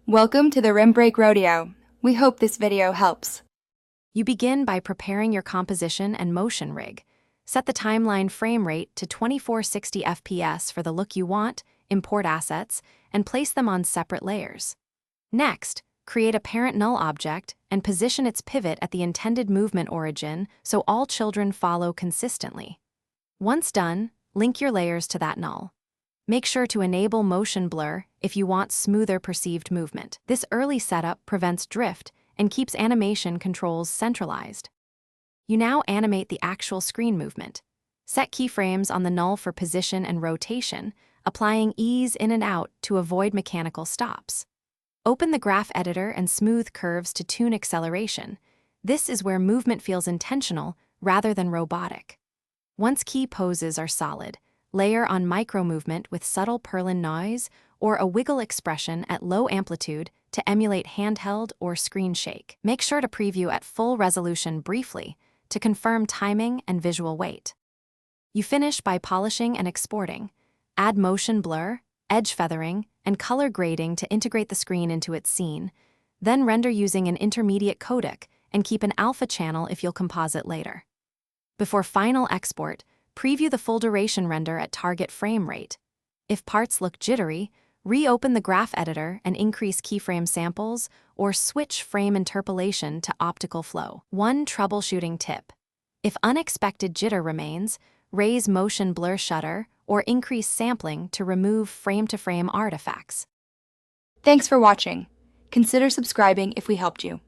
Welcome to the Rim Break Rodeo. We hope this video helps. You begin by preparing your composition and motion rig. Set the timeline frame rate to 2460 FPS for the look you want, import assets, and place them on separate layers. Next, create a parent null object and position its pivot at the intended movement origin so all children follow consistently. Once done, link your layers to that null. Make sure to enable motion blur if you want smoother perceived movement. This early setup prevents drift and keeps animation controls centralized. You now animate the actual screen movement. Set keyframes on the null for position and rotation, applying ease in and out to avoid mechanical stops. Open the graph editor and smooth curves to tune acceleration. This is where movement feels intentional rather than robotic. Once key poses are solid, layer on micro-movement with subtle purlin noise or a wiggle expression at low amplitude to emulate handheld or screen shake. Make sure to preview at full resolution briefly to confirm timing and visual weight. You finish by polishing and exporting. Add motion blur, edge feathering, and color grading to integrate the screen into its scene. Then render using an intermediate codec and keep an alpha channel if you'll composite later. Before final export, preview the full duration render at target frame rate. If parts look jittery, reopen the graph editor and increase keyframe samples or switch frame interpolation to optical flow. One troubleshooting tip: if unexpected jitter remains, raise motion blur shutter or increase sampling to remove frame-to-frame artifacts. Thanks for watching. Consider subscribing if we helped you.